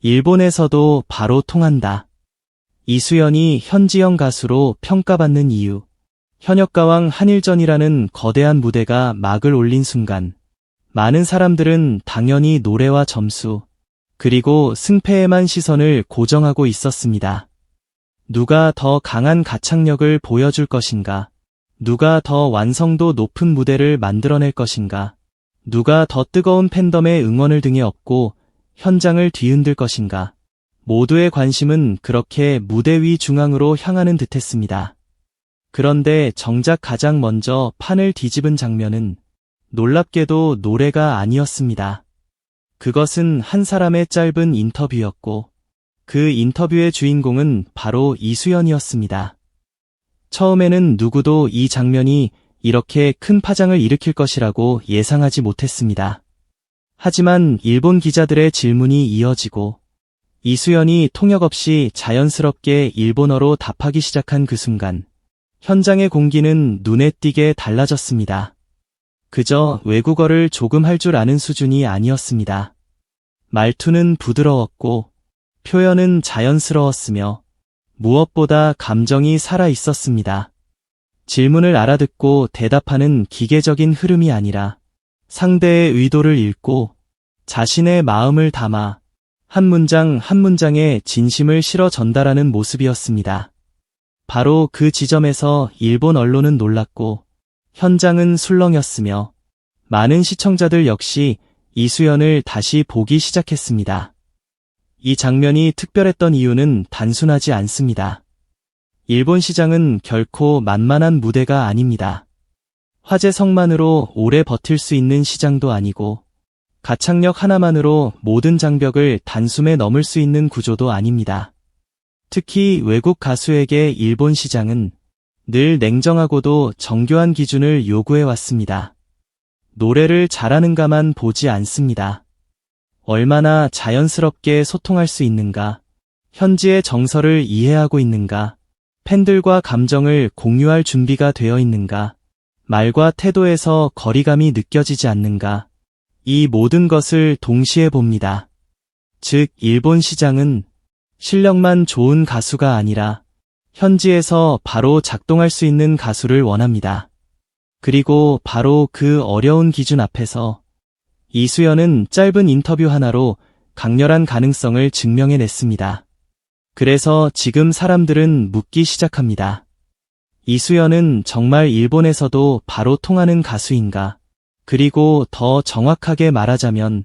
일본에서도 바로 통한다. 이수연이 현지형 가수로 평가받는 이유. 현역가왕 한일전이라는 거대한 무대가 막을 올린 순간 많은 사람들은 당연히 노래와 점수, 그리고 승패에만 시선을 고정하고 있었습니다. 누가 더 강한 가창력을 보여줄 것인가? 누가 더 완성도 높은 무대를 만들어낼 것인가? 누가 더 뜨거운 팬덤의 응원을 등에 업고 현장을 뒤흔들 것인가? 모두의 관심은 그렇게 무대 위 중앙으로 향하는 듯했습니다. 그런데 정작 가장 먼저 판을 뒤집은 장면은 놀랍게도 노래가 아니었습니다. 그것은 한 사람의 짧은 인터뷰였고 그 인터뷰의 주인공은 바로 이수연이었습니다. 처음에는 누구도 이 장면이 이렇게 큰 파장을 일으킬 것이라고 예상하지 못했습니다. 하지만 일본 기자들의 질문이 이어지고 이수연이 통역 없이 자연스럽게 일본어로 답하기 시작한 그 순간 현장의 공기는 눈에 띄게 달라졌습니다. 그저 외국어를 조금 할 줄 아는 수준이 아니었습니다. 말투는 부드러웠고 표현은 자연스러웠으며 무엇보다 감정이 살아 있었습니다. 질문을 알아듣고 대답하는 기계적인 흐름이 아니라 상대의 의도를 읽고 자신의 마음을 담아 한 문장 한 문장에 진심을 실어 전달하는 모습이었습니다. 바로 그 지점에서 일본 언론은 놀랐고 현장은 술렁였으며 많은 시청자들 역시 이수연을 다시 보기 시작했습니다. 이 장면이 특별했던 이유는 단순하지 않습니다. 일본 시장은 결코 만만한 무대가 아닙니다. 화제성만으로 오래 버틸 수 있는 시장도 아니고 가창력 하나만으로 모든 장벽을 단숨에 넘을 수 있는 구조도 아닙니다. 특히 외국 가수에게 일본 시장은 늘 냉정하고도 정교한 기준을 요구해왔습니다. 노래를 잘하는가만 보지 않습니다. 얼마나 자연스럽게 소통할 수 있는가, 현지의 정서를 이해하고 있는가, 팬들과 감정을 공유할 준비가 되어 있는가, 말과 태도에서 거리감이 느껴지지 않는가, 이 모든 것을 동시에 봅니다. 즉, 일본 시장은 실력만 좋은 가수가 아니라 현지에서 바로 작동할 수 있는 가수를 원합니다. 그리고 바로 그 어려운 기준 앞에서 이수연은 짧은 인터뷰 하나로 강렬한 가능성을 증명해냈습니다. 그래서 지금 사람들은 묻기 시작합니다. 이수연은 정말 일본에서도 바로 통하는 가수인가? 그리고 더 정확하게 말하자면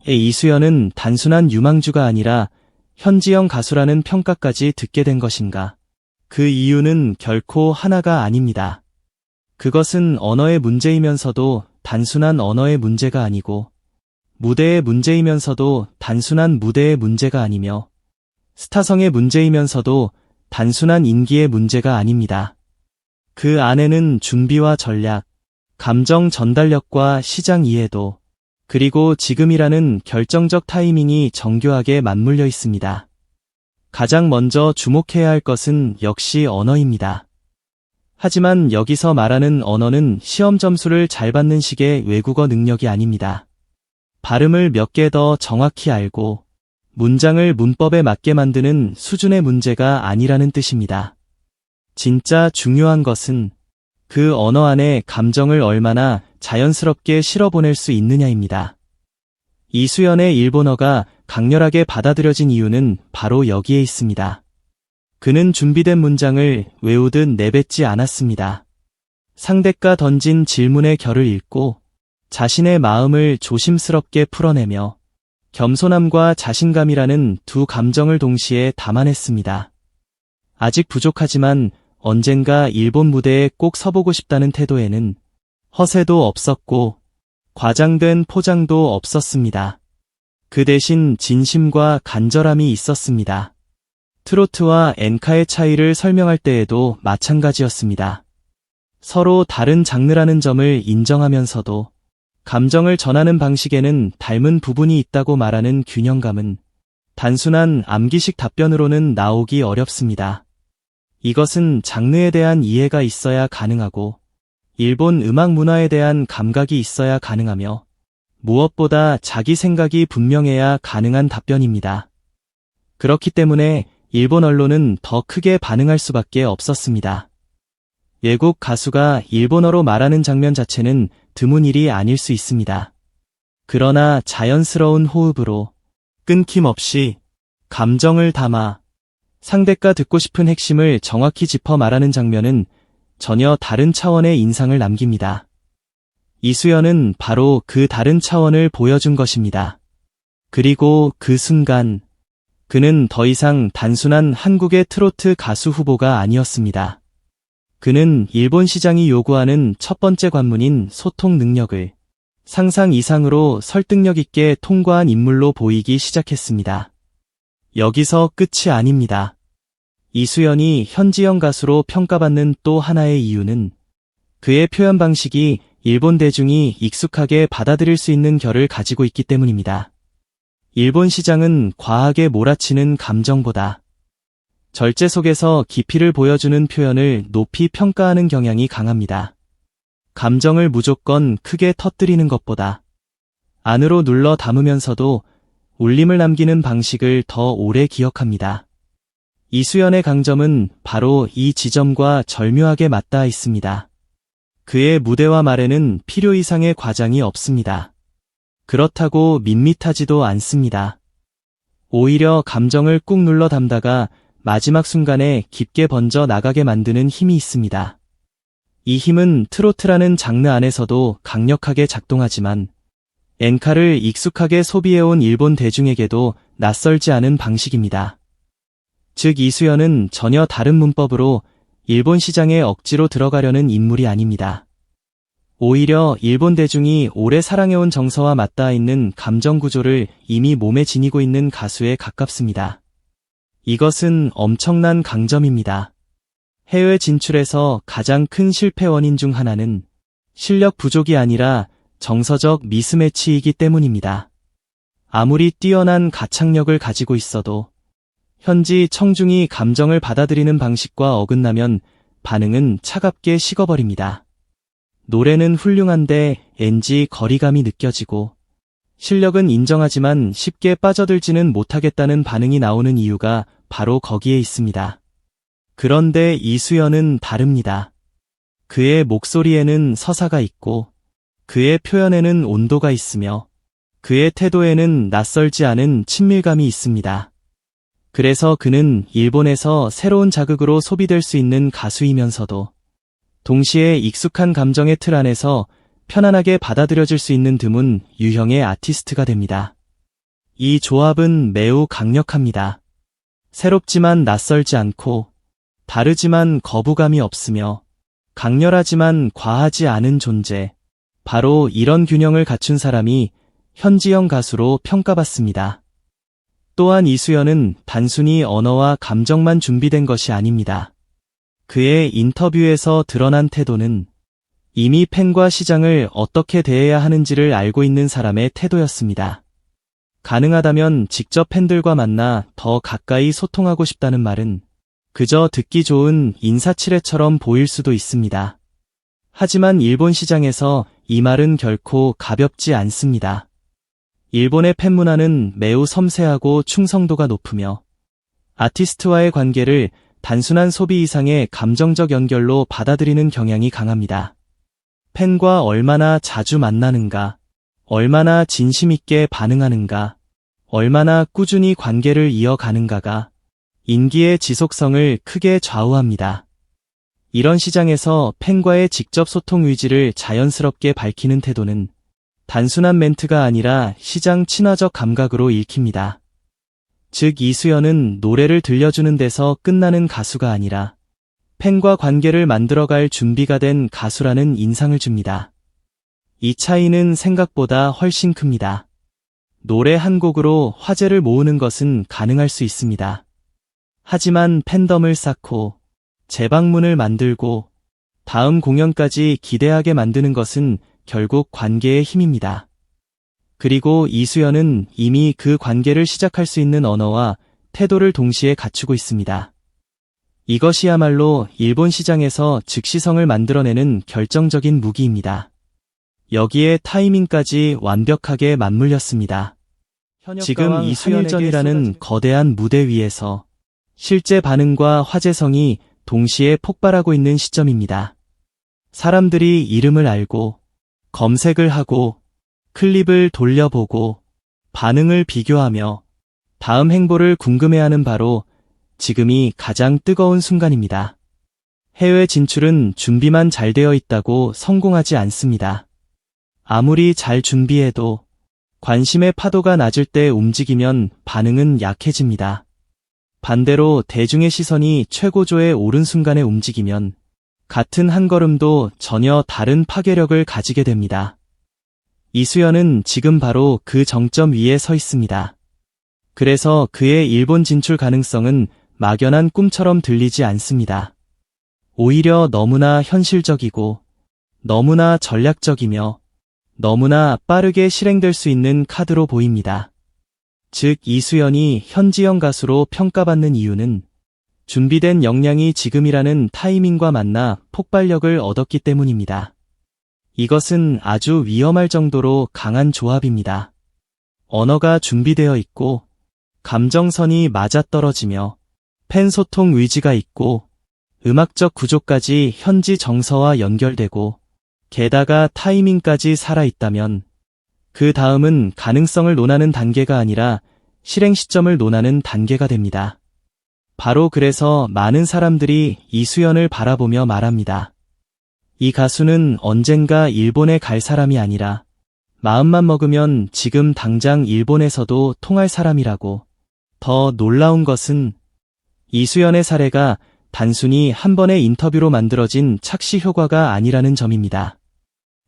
이수연은 단순한 유망주가 아니라 현지형 가수라는 평가까지 듣게 된 것인가? 그 이유는 결코 하나가 아닙니다. 그것은 언어의 문제이면서도 단순한 언어의 문제가 아니고 무대의 문제이면서도 단순한 무대의 문제가 아니며 스타성의 문제이면서도 단순한 인기의 문제가 아닙니다. 그 안에는 준비와 전략, 감정 전달력과 시장 이해도, 그리고 지금이라는 결정적 타이밍이 정교하게 맞물려 있습니다. 가장 먼저 주목해야 할 것은 역시 언어입니다. 하지만 여기서 말하는 언어는 시험 점수를 잘 받는 식의 외국어 능력이 아닙니다. 발음을 몇 개 더 정확히 알고 문장을 문법에 맞게 만드는 수준의 문제가 아니라는 뜻입니다. 진짜 중요한 것은 그 언어 안에 감정을 얼마나 자연스럽게 실어보낼 수 있느냐입니다. 이수연의 일본어가 강렬하게 받아들여진 이유는 바로 여기에 있습니다. 그는 준비된 문장을 외우듯 내뱉지 않았습니다. 상대가 던진 질문의 결을 읽고 자신의 마음을 조심스럽게 풀어내며 겸손함과 자신감이라는 두 감정을 동시에 담아냈습니다. 아직 부족하지만 언젠가 일본 무대에 꼭 서보고 싶다는 태도에는 허세도 없었고 과장된 포장도 없었습니다. 그 대신 진심과 간절함이 있었습니다. 트로트와 엔카의 차이를 설명할 때에도 마찬가지였습니다. 서로 다른 장르라는 점을 인정하면서도 감정을 전하는 방식에는 닮은 부분이 있다고 말하는 균형감은 단순한 암기식 답변으로는 나오기 어렵습니다. 이것은 장르에 대한 이해가 있어야 가능하고 일본 음악 문화에 대한 감각이 있어야 가능하며 무엇보다 자기 생각이 분명해야 가능한 답변입니다. 그렇기 때문에 일본 언론은 더 크게 반응할 수밖에 없었습니다. 외국 가수가 일본어로 말하는 장면 자체는 드문 일이 아닐 수 있습니다. 그러나 자연스러운 호흡으로 끊김없이 감정을 담아 상대가 듣고 싶은 핵심을 정확히 짚어 말하는 장면은 전혀 다른 차원의 인상을 남깁니다. 이수연은 바로 그 다른 차원을 보여준 것입니다. 그리고 그 순간 그는 더 이상 단순한 한국의 트로트 가수 후보가 아니었습니다. 그는 일본 시장이 요구하는 첫 번째 관문인 소통 능력을 상상 이상으로 설득력 있게 통과한 인물로 보이기 시작했습니다. 여기서 끝이 아닙니다. 이수연이 현지형 가수로 평가받는 또 하나의 이유는 그의 표현 방식이 일본 대중이 익숙하게 받아들일 수 있는 결을 가지고 있기 때문입니다. 일본 시장은 과하게 몰아치는 감정보다 절제 속에서 깊이를 보여주는 표현을 높이 평가하는 경향이 강합니다. 감정을 무조건 크게 터뜨리는 것보다 안으로 눌러 담으면서도 울림을 남기는 방식을 더 오래 기억합니다. 이수연의 강점은 바로 이 지점과 절묘하게 맞닿아 있습니다. 그의 무대와 말에는 필요 이상의 과장이 없습니다. 그렇다고 밋밋하지도 않습니다. 오히려 감정을 꾹 눌러 담다가 마지막 순간에 깊게 번져 나가게 만드는 힘이 있습니다. 이 힘은 트로트라는 장르 안에서도 강력하게 작동하지만 엔카를 익숙하게 소비해온 일본 대중에게도 낯설지 않은 방식입니다. 즉 이수연은 전혀 다른 문법으로 일본 시장에 억지로 들어가려는 인물이 아닙니다. 오히려 일본 대중이 오래 사랑해온 정서와 맞닿아 있는 감정 구조를 이미 몸에 지니고 있는 가수에 가깝습니다. 이것은 엄청난 강점입니다. 해외 진출에서 가장 큰 실패 원인 중 하나는 실력 부족이 아니라 정서적 미스매치이기 때문입니다. 아무리 뛰어난 가창력을 가지고 있어도 현지 청중이 감정을 받아들이는 방식과 어긋나면 반응은 차갑게 식어버립니다. 노래는 훌륭한데 왠지 거리감이 느껴지고 실력은 인정하지만 쉽게 빠져들지는 못하겠다는 반응이 나오는 이유가 바로 거기에 있습니다. 그런데 이수연은 다릅니다. 그의 목소리에는 서사가 있고 그의 표현에는 온도가 있으며 그의 태도에는 낯설지 않은 친밀감이 있습니다. 그래서 그는 일본에서 새로운 자극으로 소비될 수 있는 가수이면서도 동시에 익숙한 감정의 틀 안에서 편안하게 받아들여질 수 있는 드문 유형의 아티스트가 됩니다. 이 조합은 매우 강력합니다. 새롭지만 낯설지 않고 다르지만 거부감이 없으며 강렬하지만 과하지 않은 존재. 바로 이런 균형을 갖춘 사람이 현지형 가수로 평가받습니다. 또한 이수연은 단순히 언어와 감정만 준비된 것이 아닙니다. 그의 인터뷰에서 드러난 태도는 이미 팬과 시장을 어떻게 대해야 하는지를 알고 있는 사람의 태도였습니다. 가능하다면 직접 팬들과 만나 더 가까이 소통하고 싶다는 말은 그저 듣기 좋은 인사치레처럼 보일 수도 있습니다. 하지만 일본 시장에서 이 말은 결코 가볍지 않습니다. 일본의 팬 문화는 매우 섬세하고 충성도가 높으며 아티스트와의 관계를 단순한 소비 이상의 감정적 연결로 받아들이는 경향이 강합니다. 팬과 얼마나 자주 만나는가, 얼마나 진심 있게 반응하는가, 얼마나 꾸준히 관계를 이어가는가가 인기의 지속성을 크게 좌우합니다. 이런 시장에서 팬과의 직접 소통 의지를 자연스럽게 밝히는 태도는 단순한 멘트가 아니라 시장 친화적 감각으로 읽힙니다. 즉 이수연은 노래를 들려주는 데서 끝나는 가수가 아니라 팬과 관계를 만들어갈 준비가 된 가수라는 인상을 줍니다. 이 차이는 생각보다 훨씬 큽니다. 노래 한 곡으로 화제를 모으는 것은 가능할 수 있습니다. 하지만 팬덤을 쌓고 재방문을 만들고 다음 공연까지 기대하게 만드는 것은 결국 관계의 힘입니다. 그리고 이수연은 이미 그 관계를 시작할 수 있는 언어와 태도를 동시에 갖추고 있습니다. 이것이야말로 일본 시장에서 즉시성을 만들어내는 결정적인 무기입니다. 여기에 타이밍까지 완벽하게 맞물렸습니다. 지금 한일전이라는 거대한 무대 위에서 실제 반응과 화제성이 동시에 폭발하고 있는 시점입니다. 사람들이 이름을 알고 검색을 하고 클립을 돌려보고 반응을 비교하며 다음 행보를 궁금해하는 바로 지금이 가장 뜨거운 순간입니다. 해외 진출은 준비만 잘 되어 있다고 성공하지 않습니다. 아무리 잘 준비해도 관심의 파도가 낮을 때 움직이면 반응은 약해집니다. 반대로 대중의 시선이 최고조에 오른 순간에 움직이면 같은 한 걸음도 전혀 다른 파괴력을 가지게 됩니다. 이수연은 지금 바로 그 정점 위에 서 있습니다. 그래서 그의 일본 진출 가능성은 막연한 꿈처럼 들리지 않습니다. 오히려 너무나 현실적이고 너무나 전략적이며 너무나 빠르게 실행될 수 있는 카드로 보입니다. 즉 이수연이 현지형 가수로 평가받는 이유는 준비된 역량이 지금이라는 타이밍과 만나 폭발력을 얻었기 때문입니다. 이것은 아주 위험할 정도로 강한 조합입니다. 언어가 준비되어 있고 감정선이 맞아떨어지며 팬 소통 의지가 있고 음악적 구조까지 현지 정서와 연결되고 게다가 타이밍까지 살아있다면 그 다음은 가능성을 논하는 단계가 아니라 실행 시점을 논하는 단계가 됩니다. 바로 그래서 많은 사람들이 이수연을 바라보며 말합니다. 이 가수는 언젠가 일본에 갈 사람이 아니라 마음만 먹으면 지금 당장 일본에서도 통할 사람이라고. 더 놀라운 것은 이수연의 사례가 단순히 한 번의 인터뷰로 만들어진 착시 효과가 아니라는 점입니다.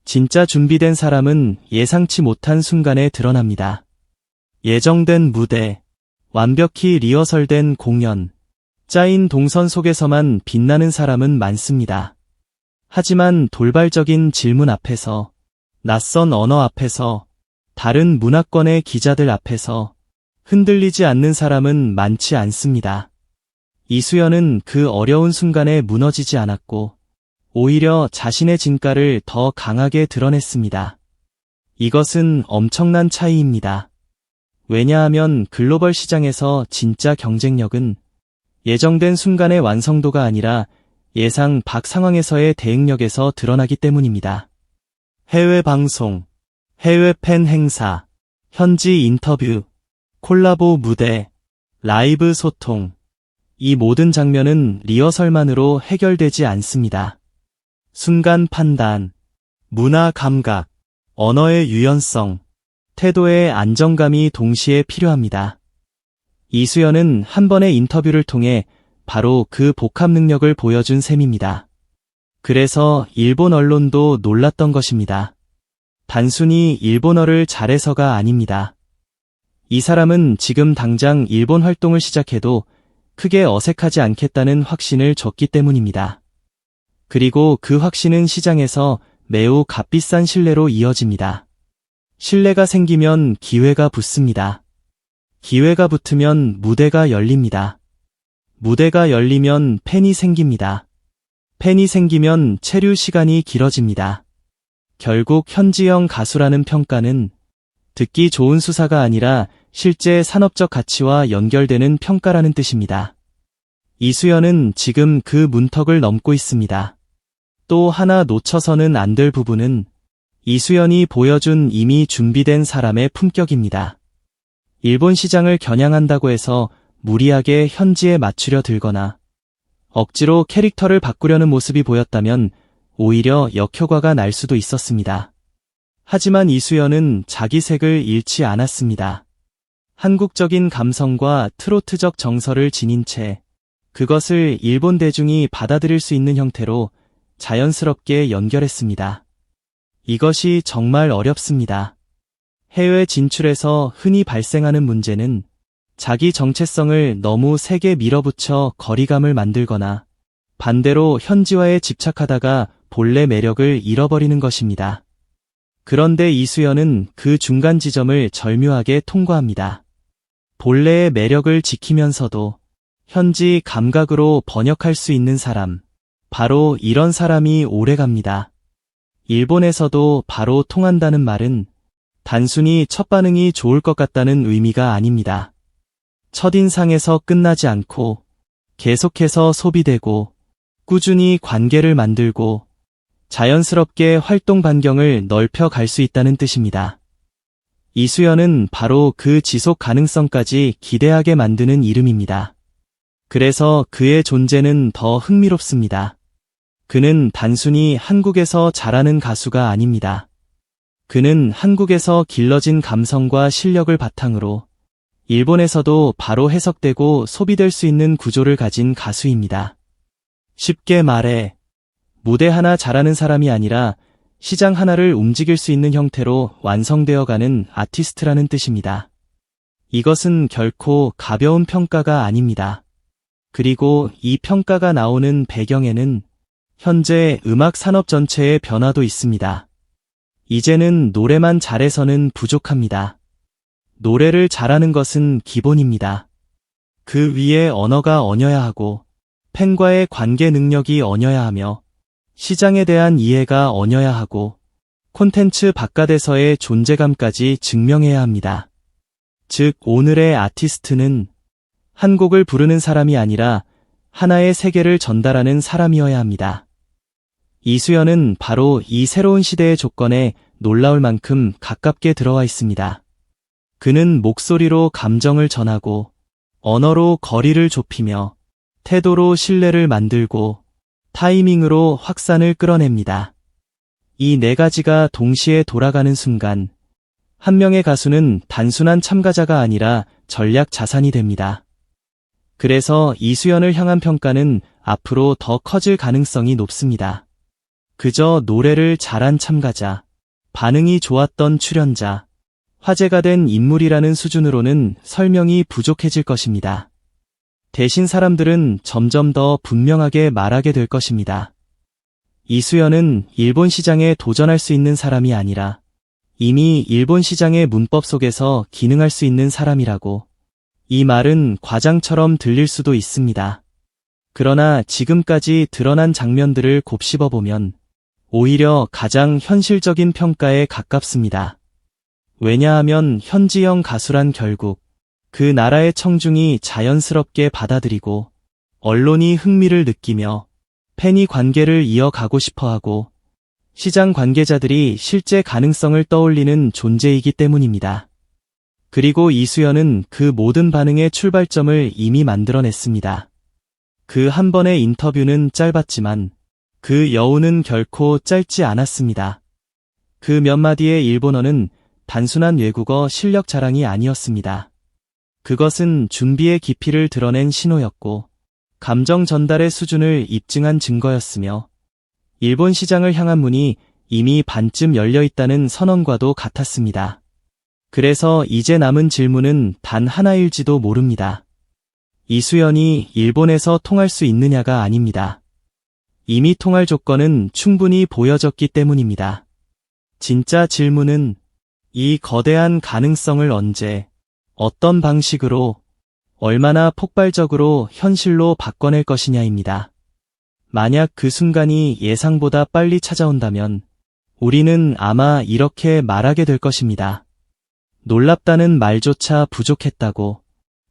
진짜 준비된 사람은 예상치 못한 순간에 드러납니다. 예정된 무대, 완벽히 리허설된 공연, 짜인 동선 속에서만 빛나는 사람은 많습니다. 하지만 돌발적인 질문 앞에서, 낯선 언어 앞에서, 다른 문화권의 기자들 앞에서 흔들리지 않는 사람은 많지 않습니다. 이수연은 그 어려운 순간에 무너지지 않았고 오히려 자신의 진가를 더 강하게 드러냈습니다. 이것은 엄청난 차이입니다. 왜냐하면 글로벌 시장에서 진짜 경쟁력은 예정된 순간의 완성도가 아니라 예상 밖 상황에서의 대응력에서 드러나기 때문입니다. 해외 방송, 해외 팬 행사, 현지 인터뷰, 콜라보 무대, 라이브 소통, 이 모든 장면은 리허설만으로 해결되지 않습니다. 순간 판단, 문화 감각, 언어의 유연성, 태도의 안정감이 동시에 필요합니다. 이수연은 한 번의 인터뷰를 통해 바로 그 복합 능력을 보여준 셈입니다. 그래서 일본 언론도 놀랐던 것입니다. 단순히 일본어를 잘해서가 아닙니다. 이 사람은 지금 당장 일본 활동을 시작해도 크게 어색하지 않겠다는 확신을 줬기 때문입니다. 그리고 그 확신은 시장에서 매우 값비싼 신뢰로 이어집니다. 신뢰가 생기면 기회가 붙습니다. 기회가 붙으면 무대가 열립니다. 무대가 열리면 팬이 생깁니다. 팬이 생기면 체류 시간이 길어집니다. 결국 현지형 가수라는 평가는 듣기 좋은 수사가 아니라 실제 산업적 가치와 연결되는 평가라는 뜻입니다. 이수연은 지금 그 문턱을 넘고 있습니다. 또 하나 놓쳐서는 안 될 부분은 이수연이 보여준 이미 준비된 사람의 품격입니다. 일본 시장을 겨냥한다고 해서 무리하게 현지에 맞추려 들거나 억지로 캐릭터를 바꾸려는 모습이 보였다면 오히려 역효과가 날 수도 있었습니다. 하지만 이수연은 자기 색을 잃지 않았습니다. 한국적인 감성과 트로트적 정서를 지닌 채 그것을 일본 대중이 받아들일 수 있는 형태로 자연스럽게 연결했습니다. 이것이 정말 어렵습니다. 해외 진출에서 흔히 발생하는 문제는 자기 정체성을 너무 세게 밀어붙여 거리감을 만들거나 반대로 현지화에 집착하다가 본래 매력을 잃어버리는 것입니다. 그런데 이수연은 그 중간 지점을 절묘하게 통과합니다. 본래의 매력을 지키면서도 현지 감각으로 번역할 수 있는 사람, 바로 이런 사람이 오래갑니다. 일본에서도 바로 통한다는 말은 단순히 첫 반응이 좋을 것 같다는 의미가 아닙니다. 첫인상에서 끝나지 않고 계속해서 소비되고 꾸준히 관계를 만들고 자연스럽게 활동 반경을 넓혀 갈 수 있다는 뜻입니다. 이수연은 바로 그 지속 가능성까지 기대하게 만드는 이름입니다. 그래서 그의 존재는 더 흥미롭습니다. 그는 단순히 한국에서 잘하는 가수가 아닙니다. 그는 한국에서 길러진 감성과 실력을 바탕으로 일본에서도 바로 해석되고 소비될 수 있는 구조를 가진 가수입니다. 쉽게 말해, 무대 하나 잘하는 사람이 아니라 시장 하나를 움직일 수 있는 형태로 완성되어가는 아티스트라는 뜻입니다. 이것은 결코 가벼운 평가가 아닙니다. 그리고 이 평가가 나오는 배경에는 현재 음악 산업 전체의 변화도 있습니다. 이제는 노래만 잘해서는 부족합니다. 노래를 잘하는 것은 기본입니다. 그 위에 언어가 얹어야 하고 팬과의 관계 능력이 얹어야 하며 시장에 대한 이해가 얹어야 하고 콘텐츠 바깥에서의 존재감까지 증명해야 합니다. 즉, 오늘의 아티스트는 한 곡을 부르는 사람이 아니라 하나의 세계를 전달하는 사람이어야 합니다. 이수연은 바로 이 새로운 시대의 조건에 놀라울 만큼 가깝게 들어와 있습니다. 그는 목소리로 감정을 전하고 언어로 거리를 좁히며 태도로 신뢰를 만들고 타이밍으로 확산을 끌어냅니다. 이 네 가지가 동시에 돌아가는 순간 한 명의 가수는 단순한 참가자가 아니라 전략 자산이 됩니다. 그래서 이수연을 향한 평가는 앞으로 더 커질 가능성이 높습니다. 그저 노래를 잘한 참가자, 반응이 좋았던 출연자, 화제가 된 인물이라는 수준으로는 설명이 부족해질 것입니다. 대신 사람들은 점점 더 분명하게 말하게 될 것입니다. 이수연은 일본 시장에 도전할 수 있는 사람이 아니라 이미 일본 시장의 문법 속에서 기능할 수 있는 사람이라고. 이 말은 과장처럼 들릴 수도 있습니다. 그러나 지금까지 드러난 장면들을 곱씹어보면 오히려 가장 현실적인 평가에 가깝습니다. 왜냐하면 현지형 가수란 결국 그 나라의 청중이 자연스럽게 받아들이고 언론이 흥미를 느끼며 팬이 관계를 이어가고 싶어하고 시장 관계자들이 실제 가능성을 떠올리는 존재이기 때문입니다. 그리고 이수연은 그 모든 반응의 출발점을 이미 만들어냈습니다. 그 한 번의 인터뷰는 짧았지만 그 여운은 결코 짧지 않았습니다. 그 몇 마디의 일본어는 단순한 외국어 실력 자랑이 아니었습니다. 그것은 준비의 깊이를 드러낸 신호였고 감정 전달의 수준을 입증한 증거였으며 일본 시장을 향한 문이 이미 반쯤 열려 있다는 선언과도 같았습니다. 그래서 이제 남은 질문은 단 하나일지도 모릅니다. 이수연이 일본에서 통할 수 있느냐가 아닙니다. 이미 통할 조건은 충분히 보여졌기 때문입니다. 진짜 질문은 이 거대한 가능성을 언제, 어떤 방식으로, 얼마나 폭발적으로 현실로 바꿔낼 것이냐입니다. 만약 그 순간이 예상보다 빨리 찾아온다면 우리는 아마 이렇게 말하게 될 것입니다. 놀랍다는 말조차 부족했다고,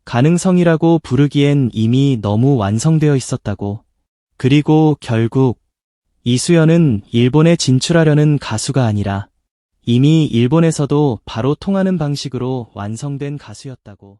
가능성이라고 부르기엔 이미 너무 완성되어 있었다고. 그리고 결국 이수연은 일본에 진출하려는 가수가 아니라 이미 일본에서도 바로 통하는 방식으로 완성된 가수였다고.